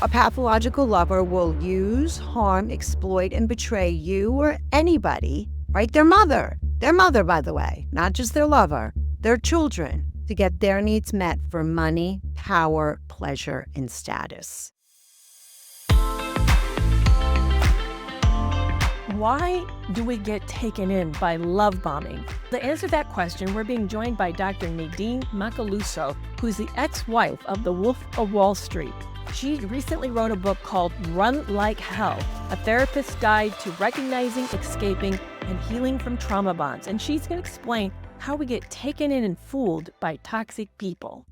A pathological lover will use, harm, exploit, and betray you or anybody, right? Their mother, by the way, not just their lover, their children, to get their needs met for money, power, pleasure, and status. Why do we get taken in by love bombing? To answer that question, we're being joined by Dr. Nadine Macaluso, who's the ex-wife of the Wolf of Wall Street. She recently wrote a book called Run Like Hell, a therapist's guide to recognizing, escaping, and healing from trauma bonds. And she's going to explain how we get taken in and fooled by toxic people.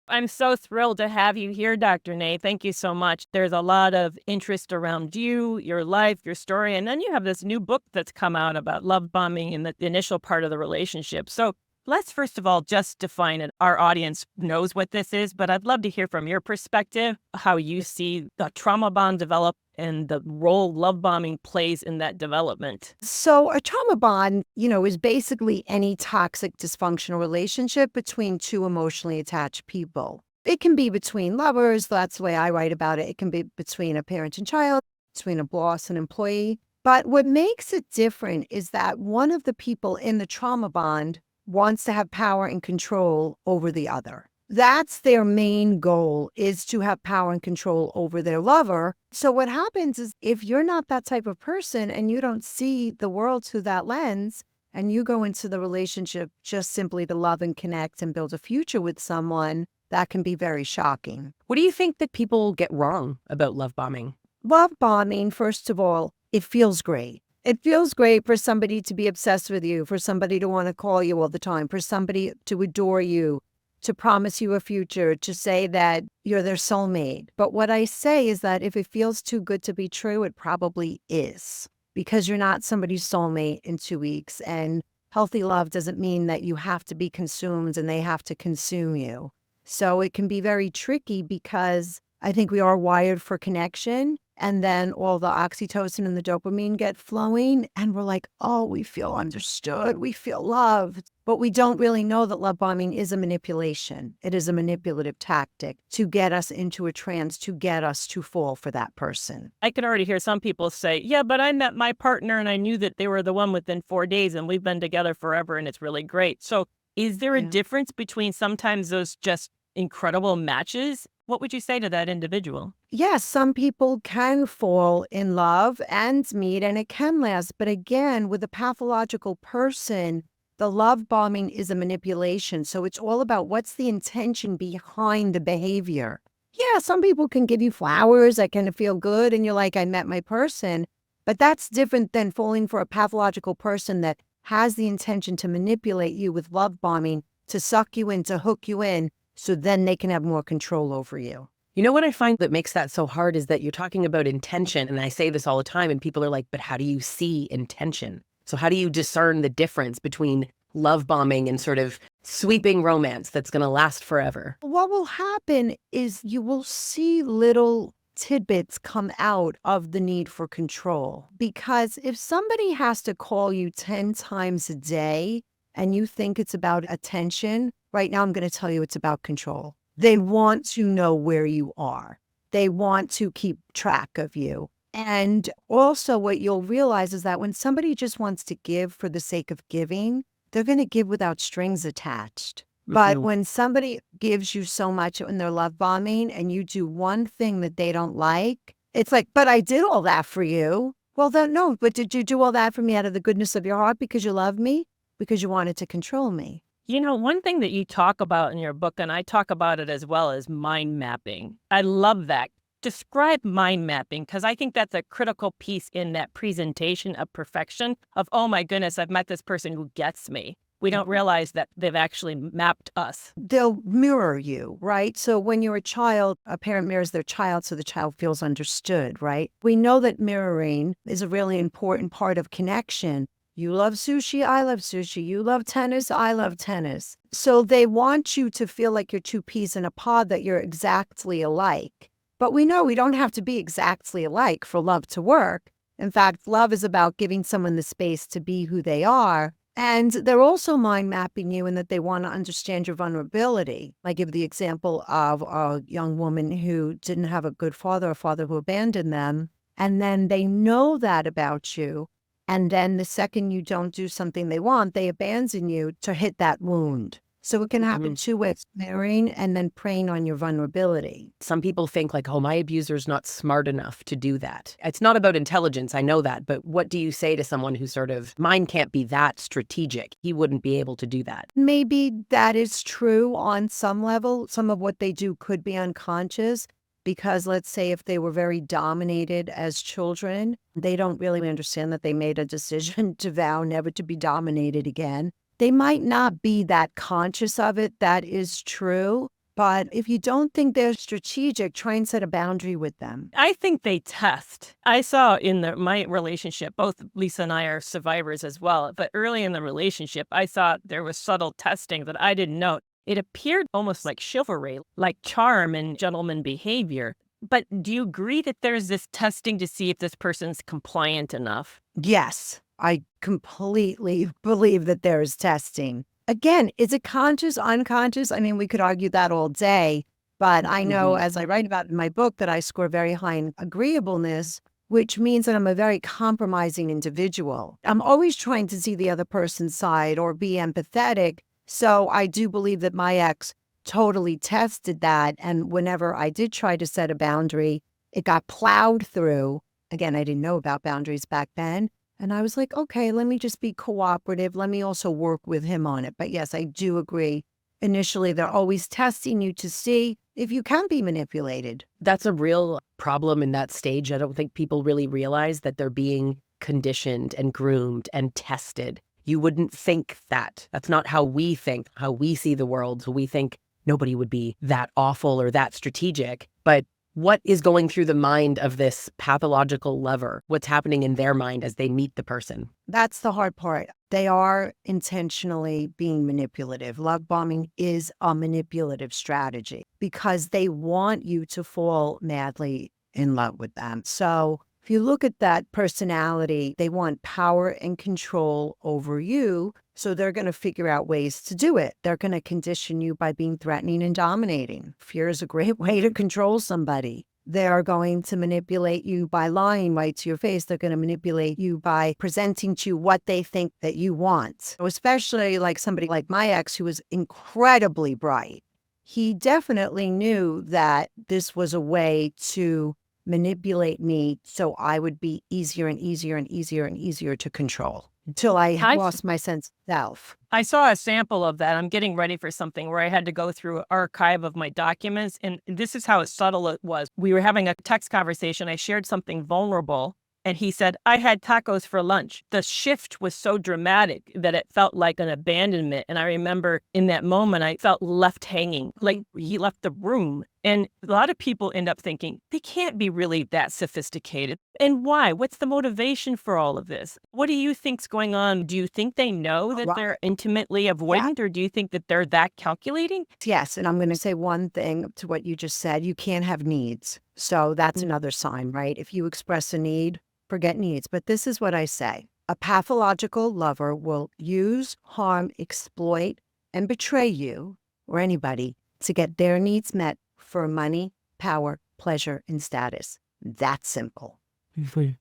I'm so thrilled to have you here, Dr. Nay. Thank you so much. There's a lot of interest around you, your life, your story, and then you have this new book that's come out about love bombing in the initial part of the relationship. So let's first of all just define it. Our audience knows what this is, but I'd love to hear from your perspective how you see the trauma bond develop and the role love bombing plays in that development. So a trauma bond, is basically any toxic dysfunctional relationship between two emotionally attached people. It can be between lovers. That's the way I write about it. It can be between a parent and child, between a boss and employee. But what makes it different is that one of the people in the trauma bond wants to have power and control over the other. That's their main goal, is to have power and control over their lover. So what happens is if you're not that type of person and you don't see the world through that lens, and you go into the relationship just simply to love and connect and build a future with someone, that can be very shocking. What do you think that people get wrong about love bombing? Love bombing, first of all, it feels great. It feels great for somebody to be obsessed with you, for somebody to want to call you all the time, for somebody to adore you, to promise you a future, to say that you're their soulmate. But what I say is that if it feels too good to be true, it probably is, because you're not somebody's soulmate in 2 weeks. And healthy love doesn't mean that you have to be consumed and they have to consume you. So it can be very tricky because I think we are wired for connection. And then all the oxytocin and the dopamine get flowing. And we're like, oh, we feel understood. We feel loved. But we don't really know that love bombing is a manipulation. It is a manipulative tactic to get us into a trance, to get us to fall for that person. I can already hear some people say, yeah, but I met my partner and I knew that they were the one within 4 days and we've been together forever and it's really great. So is there a difference between sometimes those just incredible matches? What would you say to that individual? Yes, some people can fall in love and meet, and it can last. But again, with a pathological person, the love bombing is a manipulation. So it's all about what's the intention behind the behavior. Yeah, some people can give you flowers that kind of feel good, and you're like, I met my person. But that's different than falling for a pathological person that has the intention to manipulate you with love bombing, to suck you in, to hook you in, so then they can have more control over you. You know what I find that makes that so hard is that you're talking about intention. And I say this all the time and people are like, but how do you see intention? So how do you discern the difference between love bombing and sort of sweeping romance that's going to last forever? What will happen is you will see little tidbits come out of the need for control. Because if somebody has to call you 10 times a day and you think it's about attention, right now I'm going to tell you it's about control. They want to know where you are. They want to keep track of you. And also what you'll realize is that when somebody just wants to give for the sake of giving, they're going to give without strings attached. But when somebody gives you so much in their love bombing and you do one thing that they don't like, it's like, but I did all that for you. Well, then no, but did you do all that for me out of the goodness of your heart because you love me? Because you wanted to control me? You know, one thing that you talk about in your book, and I talk about it as well, is mind mapping. I love that. Describe mind mapping, because I think that's a critical piece in that presentation of perfection of, oh my goodness, I've met this person who gets me. We don't realize that they've actually mapped us. They'll mirror you, right? So when you're a child, a parent mirrors their child so the child feels understood, right? We know that mirroring is a really important part of connection. You love sushi, I love sushi. You love tennis, I love tennis. So they want you to feel like you're two peas in a pod, that you're exactly alike. But we know we don't have to be exactly alike for love to work. In fact, love is about giving someone the space to be who they are And they're also mind mapping you in that they want to understand your vulnerability. I give the example of a young woman who didn't have a good father, a father who abandoned them. And then they know that about you. And then the second you don't do something they want, they abandon you to hit that wound. So it can happen two ways, marrying and then preying on your vulnerability. Some people think like, oh, my abuser's not smart enough to do that. It's not about intelligence, I know that, but what do you say to someone who sort of, mine can't be that strategic. He wouldn't be able to do that. Maybe that is true on some level. Some of what they do could be unconscious because let's say if they were very dominated as children, they don't really understand that they made a decision to vow never to be dominated again. They might not be that conscious of it. That is true. But if you don't think they're strategic, try and set a boundary with them. I think they test. I saw in my relationship, both Lisa and I are survivors as well, but early in the relationship, I saw there was subtle testing that I didn't know. It appeared almost like chivalry, like charm and gentleman behavior. But do you agree that there's this testing to see if this person's compliant enough? Yes, I completely believe that there is testing. Again, is it conscious, unconscious? I mean, we could argue that all day, but I know as I write about in my book that I score very high in agreeableness, which means that I'm a very compromising individual. I'm always trying to see the other person's side or be empathetic. So I do believe that my ex totally tested that. And whenever I did try to set a boundary, it got plowed through. Again, I didn't know about boundaries back then. And I was like, okay, let me just be cooperative. Let me also work with him on it. But yes, I do agree. Initially, they're always testing you to see if you can be manipulated. That's a real problem in that stage. I don't think people really realize that they're being conditioned and groomed and tested. You wouldn't think that. That's not how we think, how we see the world. So we think nobody would be that awful or that strategic. But what is going through the mind of this pathological lover? What's happening in their mind as they meet the person? That's the hard part. They are intentionally being manipulative. Love bombing is a manipulative strategy because they want you to fall madly in love with them. So if you look at that personality, they want power and control over you. So they're going to figure out ways to do it. They're going to condition you by being threatening and dominating. Fear is a great way to control somebody. They are going to manipulate you by lying right to your face. They're going to manipulate you by presenting to you what they think that you want. So especially like somebody like my ex who was incredibly bright. He definitely knew that this was a way to manipulate me so I would be easier and easier and easier and easier to control until I lost my sense of self. I saw a sample of that. I'm getting ready for something where I had to go through an archive of my documents. And this is how subtle it was. We were having a text conversation. I shared something vulnerable. And he said, I had tacos for lunch. The shift was so dramatic that it felt like an abandonment. And I remember in that moment, I felt left hanging, like he left the room. And a lot of people end up thinking they can't be really that sophisticated. And why? What's the motivation for all of this? What do you think's going on? Do you think they know that they're intimately avoidant, or do you think that they're that calculating? Yes. And I'm going to say one thing to what you just said. You can't have needs. So that's another sign, right? If you express a need, forget needs. But this is what I say. A pathological lover will use, harm, exploit, and betray you or anybody to get their needs met for money, power, pleasure, and status. That's simple.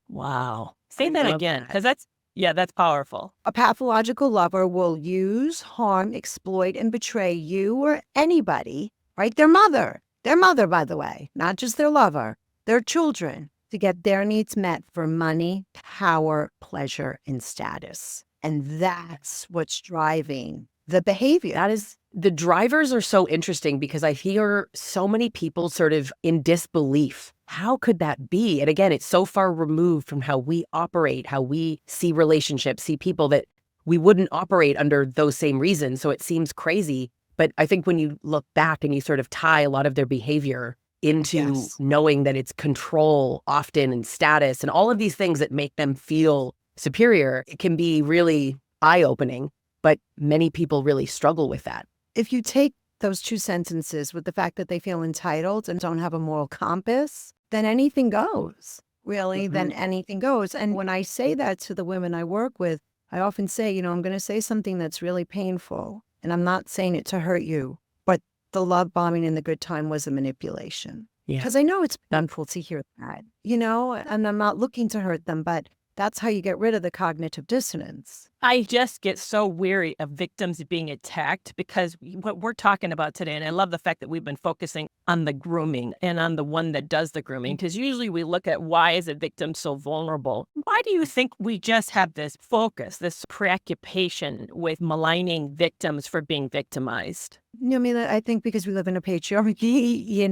Wow. Say that again, because that's powerful. A pathological lover will use, harm, exploit, and betray you or anybody, right? Their mother, by the way, not just their lover, their children, to get their needs met for money, power, pleasure, and status. And that's what's driving the behavior. That is, the drivers are so interesting because I hear so many people sort of in disbelief. How could that be? And again, it's so far removed from how we operate, how we see relationships, see people, that we wouldn't operate under those same reasons. So it seems crazy. But I think when you look back and you sort of tie a lot of their behavior into knowing that it's control often and status and all of these things that make them feel superior, it can be really eye-opening. But many people really struggle with that. If you take those two sentences with the fact that they feel entitled and don't have a moral compass, then anything goes. Really, then anything goes. And when I say that to the women I work with, I often say, I'm going to say something that's really painful, and I'm not saying it to hurt you, but the love bombing in the good time was a manipulation. Yeah. Because I know it's painful to hear that, and I'm not looking to hurt them, but that's how you get rid of the cognitive dissonance. I just get so weary of victims being attacked because what we're talking about today, and I love the fact that we've been focusing on the grooming and on the one that does the grooming, because usually we look at why is a victim so vulnerable? Why do you think we just have this focus, this preoccupation with maligning victims for being victimized? I think because we live in a patriarchy,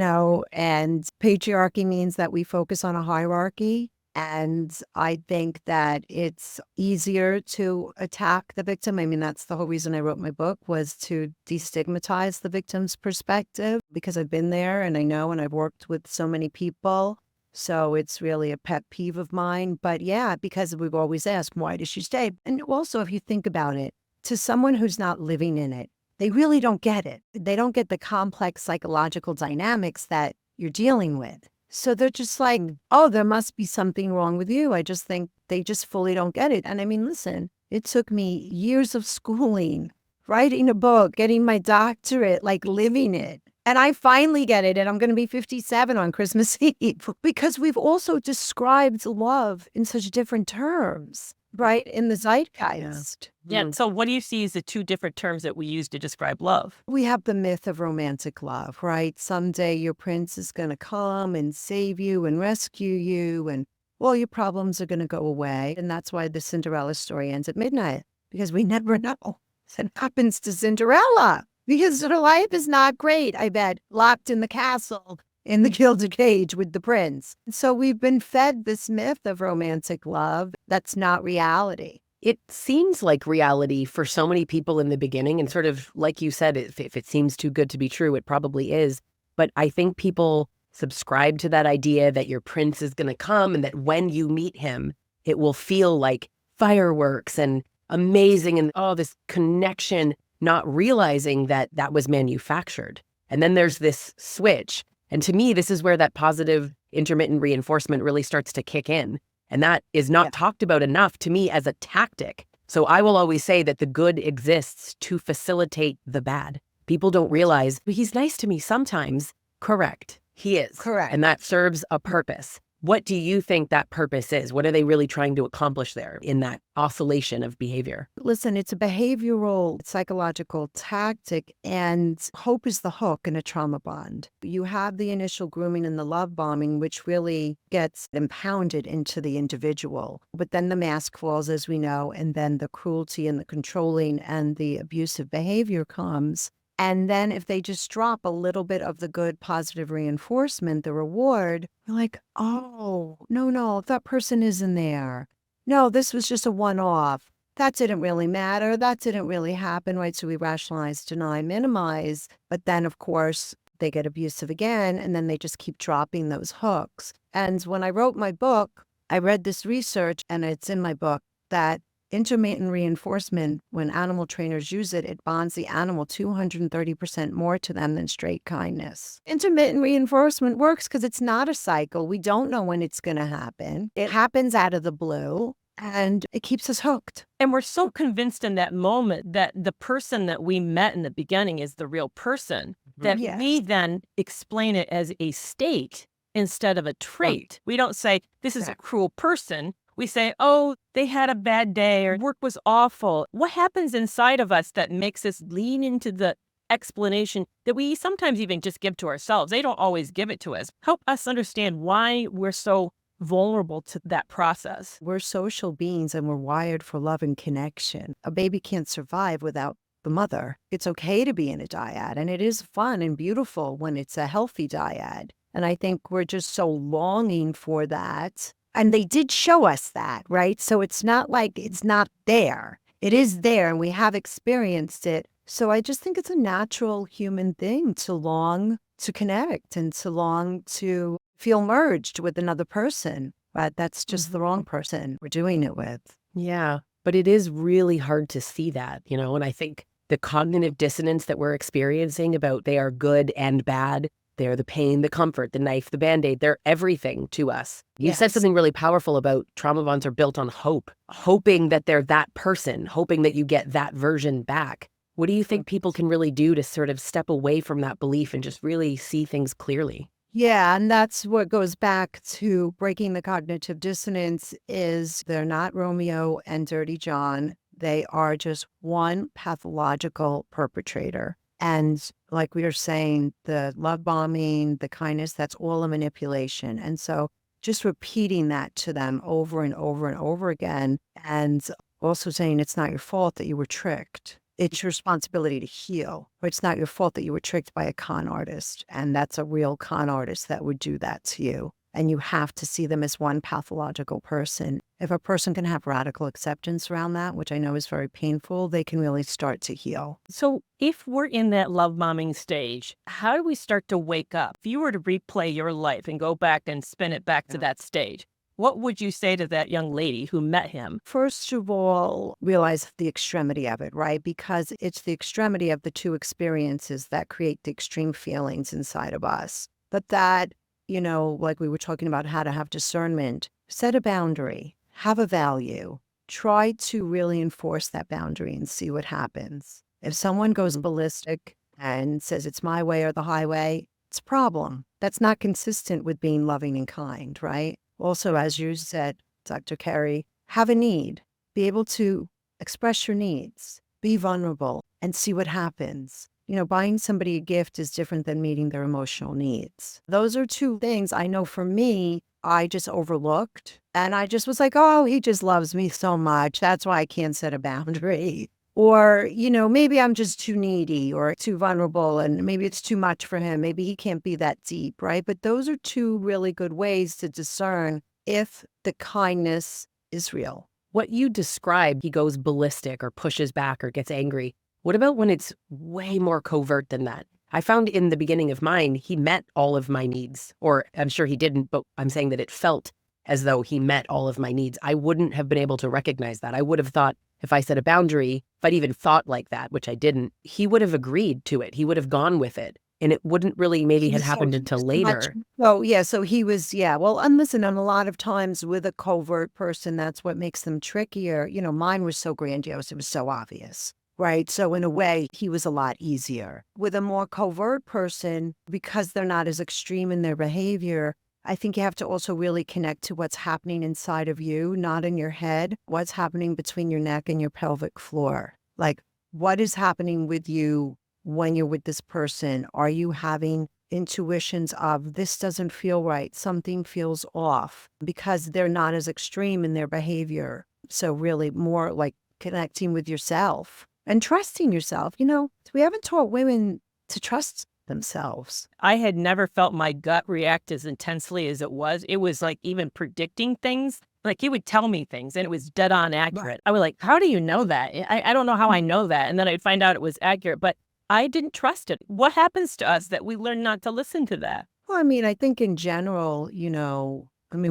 and patriarchy means that we focus on a hierarchy. And I think that it's easier to attack the victim. I mean, that's the whole reason I wrote my book, was to destigmatize the victim's perspective, because I've been there and I know, and I've worked with so many people. So it's really a pet peeve of mine. But yeah, because we've always asked, why does she stay? And also, if you think about it, to someone who's not living in it, they really don't get it. They don't get the complex psychological dynamics that you're dealing with. So they're just like, oh, there must be something wrong with you. I just think they just fully don't get it. And I mean, listen, it took me years of schooling, writing a book, getting my doctorate, like living it. And I finally get it. And I'm going to be 57 on Christmas Eve, because we've also described love in such different terms, right? In the zeitgeist. Yeah. So what do you see as the two different terms that we use to describe love? We have the myth of romantic love, right? Someday your prince is going to come and save you and rescue you, and all your problems are going to go away. And that's why the Cinderella story ends at midnight, because we never know what happens to Cinderella, because her life is not great, I bet, locked in the castle in the gilded cage with the prince. So we've been fed this myth of romantic love that's not reality. It seems like reality for so many people in the beginning, and sort of like you said, if it seems too good to be true, it probably is. But I think people subscribe to that idea that your prince is going to come, and that when you meet him, it will feel like fireworks and amazing and this connection, not realizing that that was manufactured. And then there's this switch. And to me, this is where that positive intermittent reinforcement really starts to kick in. And that is not talked about enough to me as a tactic. So I will always say that the good exists to facilitate the bad. People don't realize, but he's nice to me sometimes. Correct. He is. Correct. And that serves a purpose. What do you think that purpose is? What are they really trying to accomplish there in that oscillation of behavior? Listen, it's a behavioral psychological tactic, and hope is the hook in a trauma bond. You have the initial grooming and the love bombing, which really gets impounded into the individual. But then the mask falls, as we know, and then the cruelty and the controlling and the abusive behavior comes. And then if they just drop a little bit of the good positive reinforcement, the reward, you're like, oh, no, that person isn't there. No, this was just a one-off. That didn't really matter. That didn't really happen, right? So we rationalize, deny, minimize. But then, of course, they get abusive again, and then they just keep dropping those hooks. And when I wrote my book, I read this research, and it's in my book, that intermittent reinforcement, when animal trainers use it, it bonds the animal 230% more to them than straight kindness. Intermittent reinforcement works because it's not a cycle. We don't know when it's going to happen. It happens out of the blue, and it keeps us hooked. And we're so convinced in that moment that the person that we met in the beginning is the real person, that we then explain it as a state instead of a trait. We don't say, this is a cruel person. We say, oh, they had a bad day, or work was awful. What happens inside of us that makes us lean into the explanation that we sometimes even just give to ourselves? They don't always give it to us. Help us understand why we're so vulnerable to that process. We're social beings, and we're wired for love and connection. A baby can't survive without the mother. It's okay to be in a dyad, and it is fun and beautiful when it's a healthy dyad. And I think we're just so longing for that. And they did show us that, right? So it's not like it's not there. It is there, and we have experienced it. So I just think it's a natural human thing to long to connect and to long to feel merged with another person. But that's just the wrong person we're doing it with. Yeah, but it is really hard to see that, and I think the cognitive dissonance that we're experiencing about they are good and bad, They're the pain, the comfort, the knife, the Band-Aid. They're everything to us. You said Yes. something really powerful about trauma bonds are built on hope, hoping that they're that person, hoping that you get that version back. What do you think people can really do to sort of step away from that belief and just really see things clearly? Yeah, and that's what goes back to breaking the cognitive dissonance is they're not Romeo and Dirty John. They are just one pathological perpetrator. And like we were saying, the love bombing, the kindness, that's all a manipulation. And so just repeating that to them over and over and over again, and also saying it's not your fault that you were tricked. It's your responsibility to heal. Or it's not your fault that you were tricked by a con artist. And that's a real con artist that would do that to you. And you have to see them as one pathological person. If a person can have radical acceptance around that, which I know is very painful, they can really start to heal. So if we're in that love bombing stage, how do we start to wake up? If you were to replay your life and go back and spin it back to that stage, what would you say to that young lady who met him? First of all, realize the extremity of it, right? Because it's the extremity of the two experiences that create the extreme feelings inside of us. But that, like we were talking about how to have discernment, set a boundary, have a value, try to really enforce that boundary and see what happens. If someone goes ballistic and says it's my way or the highway, it's a problem. That's not consistent with being loving and kind, right? Also, as you said, Dr. Kerry, have a need. Be able to express your needs. Be vulnerable and see what happens. Buying somebody a gift is different than meeting their emotional needs. Those are two things I know for me, I just overlooked. And I just was like, oh, he just loves me so much. That's why I can't set a boundary. Or, maybe I'm just too needy or too vulnerable and maybe it's too much for him. Maybe he can't be that deep, right? But those are two really good ways to discern if the kindness is real. What you described, he goes ballistic or pushes back or gets angry. What about when it's way more covert than that? I found in the beginning of mine, he met all of my needs, or I'm sure he didn't, but I'm saying that it felt as though he met all of my needs. I wouldn't have been able to recognize that. I would have thought if I set a boundary, if I'd even thought like that, which I didn't, he would have agreed to it. He would have gone with it. And it wouldn't really maybe had happened until later. Oh, yeah. So he was, yeah. Well, and listen, and a lot of times with a covert person, that's what makes them trickier. Mine was so grandiose. It was so obvious, right? So in a way, he was a lot easier. With a more covert person, because they're not as extreme in their behavior, I think you have to also really connect to what's happening inside of you, not in your head, what's happening between your neck and your pelvic floor. Like, what is happening with you when you're with this person? Are you having intuitions of this doesn't feel right, something feels off, because they're not as extreme in their behavior. So really more like connecting with yourself and trusting yourself. We haven't taught women to trust themselves. I had never felt my gut react as intensely as it was. It was like even predicting things. Like he would tell me things and it was dead on accurate. Right. I was like, how do you know that? I don't know how I know that. And then I'd find out it was accurate, but I didn't trust it. What happens to us that we learn not to listen to that? Well, I think in general, we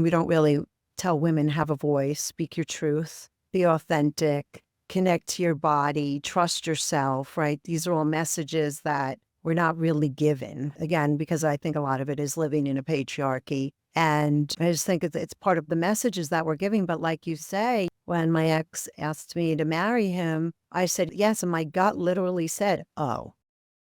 don't really tell women have a voice, speak your truth, be authentic, connect to your body, trust yourself, right? These are all messages that we're not really given, again, because I think a lot of it is living in a patriarchy. And I just think it's part of the messages that we're giving. But like you say, when my ex asked me to marry him, I said yes. And my gut literally said, oh.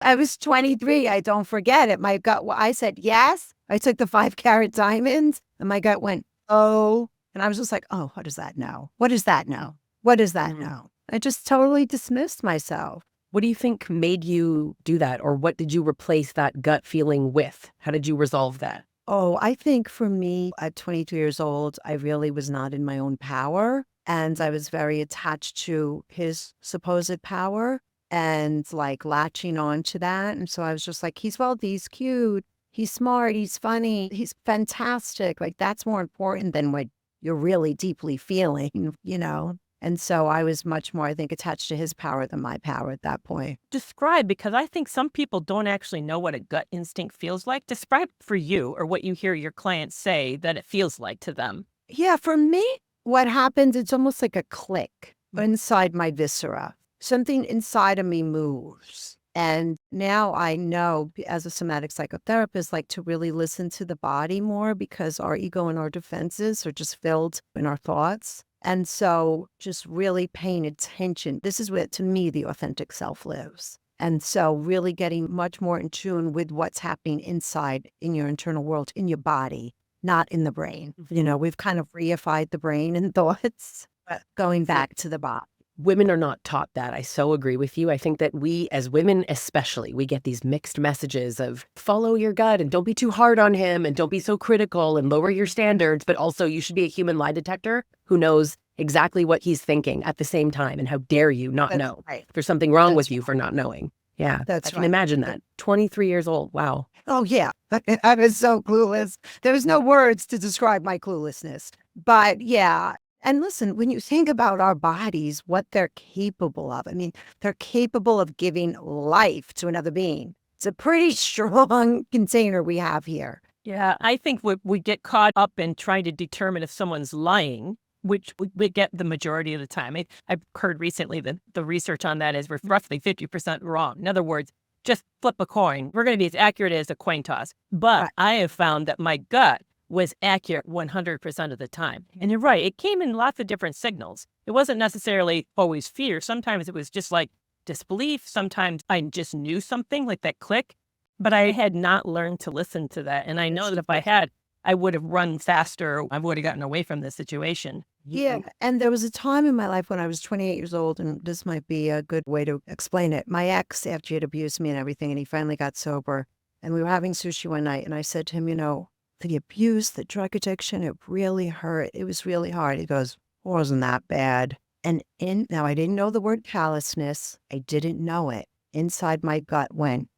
I was 23. I don't forget it. My gut, I said yes. I took the 5-carat diamonds and my gut went, oh. And I was just like, oh, what does that know? What does that know? What does that know? I just totally dismissed myself. What do you think made you do that? Or what did you replace that gut feeling with? How did you resolve that? Oh, I think for me, at 22 years old, I really was not in my own power. And I was very attached to his supposed power and like latching on to that. And so I was just like, he's wealthy, he's cute, he's smart, he's funny, he's fantastic. Like that's more important than what you're really deeply feeling, And so I was much more, I think, attached to his power than my power at that point. Describe, because I think some people don't actually know what a gut instinct feels like. Describe for you or what you hear your clients say that it feels like to them. Yeah, for me, what happens, it's almost like a click inside my viscera. Something inside of me moves. And now I know as a somatic psychotherapist, like to really listen to the body more because our ego and our defenses are just filled in our thoughts. And so just really paying attention. This is where, to me, the authentic self lives. And so really getting much more in tune with what's happening inside in your internal world, in your body, not in the brain. You know, we've kind of reified the brain and thoughts, but going back to the body. Women are not taught that. I so agree with you. I think that we, as women especially, we get these mixed messages of follow your gut and don't be too hard on him and don't be so critical and lower your standards. But also you should be a human lie detector who knows exactly what he's thinking at the same time. And how dare you not That's know? right. There's something wrong That's with you for not knowing. Yeah, That's I can right. imagine that. 23 years old. Wow. Oh, yeah. I was so clueless. There's no words to describe my cluelessness. But yeah. And listen, when you think about our bodies, what they're capable of, I mean, they're capable of giving life to another being. It's a pretty strong container we have here. Yeah, I think we get caught up in trying to determine if someone's lying, which we get the majority of the time. I've heard recently that the research on that is we're roughly 50% wrong. In other words, just flip a coin. We're going to be as accurate as a coin toss. But Right. I have found that my gut was accurate 100% of the time. And you're right, it came in lots of different signals. It wasn't necessarily always fear. Sometimes it was just like disbelief. Sometimes I just knew something, like that click. But I had not learned to listen to that. And I know that if I had, I would have run faster. I would have gotten away from this situation. Yeah. And there was a time in my life when I was 28 years old, and this might be a good way to explain it. My ex, after he had abused me and everything, and he finally got sober, and we were having sushi one night, and I said to him, you know, the abuse, the drug addiction, it really hurt. It was really hard. He goes, wasn't that bad. And now I didn't know the word callousness. I didn't know it. Inside my gut went,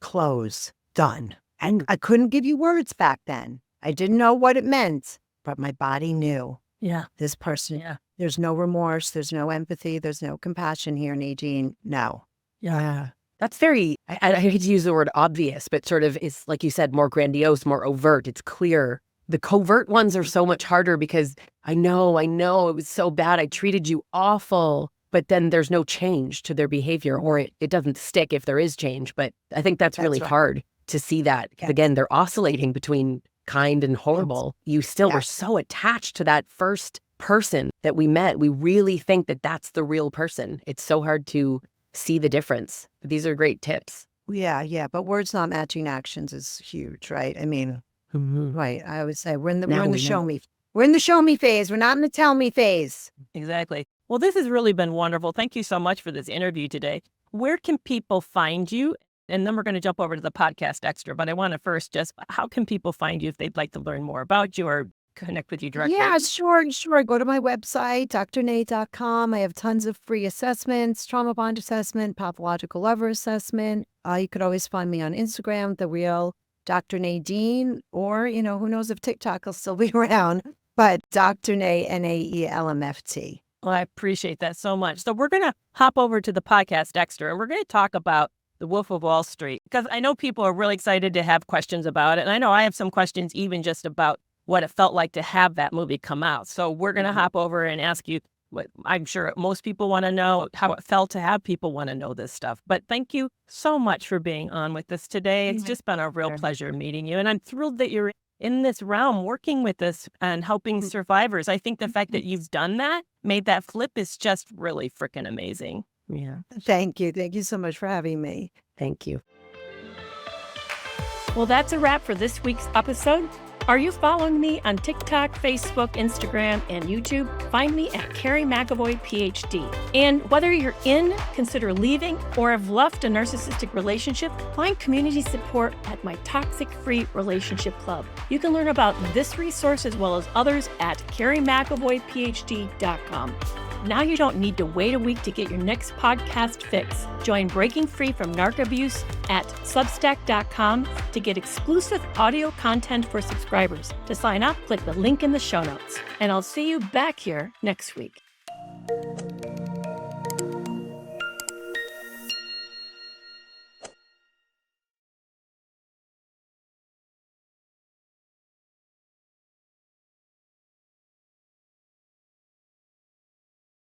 close, done. And I couldn't give you words back then. I didn't know what it meant, but my body knew. Yeah. This person, Yeah. there's no remorse, there's no empathy, there's no compassion here, Nadine. No. Yeah. That's very, I hate to use the word obvious, but sort of it's like you said, more grandiose, more overt. It's clear. The covert ones are so much harder because I know it was so bad. I treated you awful, but then there's no change to their behavior or it doesn't stick if there is change. But I think that's really right. hard to see that. Yes. Again, they're oscillating between kind and horrible. You still were Yes. so attached to that first person that we met. We really think that that's the real person. It's so hard to see the difference. But these are great tips. Yeah. But words not matching actions is huge, right? I mean, right. I always say we're in the Now we show know. me. We're in the show me phase. We're not in the tell me phase. Exactly. Well, this has really been wonderful. Thank you so much for this interview today. Where can people find you? And then we're going to jump over to the podcast extra. But I want to first just, how can people find you if they'd like to learn more about you or connect with you directly? Yeah, sure. Go to my website, drnate.com. I have tons of free assessments, trauma bond assessment, pathological lover assessment. You could always find me on Instagram, The Real Dr. Nadine, or, you know, who knows if TikTok will still be around, but Dr. Nate, NAELMFT. Well, I appreciate that so much. So we're going to hop over to the podcast extra and we're going to talk about The Wolf of Wall Street, because I know people are really excited to have questions about it. And I know I have some questions even just about what it felt like to have that movie come out. So we're going to hop over and ask you what I'm sure most people want to know, how it felt to have people want to know this stuff. But thank you so much for being on with us today. It's just been a real pleasure meeting you. And I'm thrilled that you're in this realm working with us and helping survivors. I think the fact that you've done that, made that flip, is just really freaking amazing. Yeah. Thank you. Thank you so much for having me. Thank you. Well, that's a wrap for this week's episode. Are you following me on TikTok, Facebook, Instagram, and YouTube? Find me at Kerry McAvoy, Ph.D. And whether you're in, consider leaving, or have left a narcissistic relationship, find community support at my Toxic Free Relationship Club. You can learn about this resource as well as others at kerrymcavoyphd.com. Now you don't need to wait a week to get your next podcast fix. Join Breaking Free from Narc Abuse at substack.com to get exclusive audio content for subscribers. To sign up, click the link in the show notes. And I'll see you back here next week.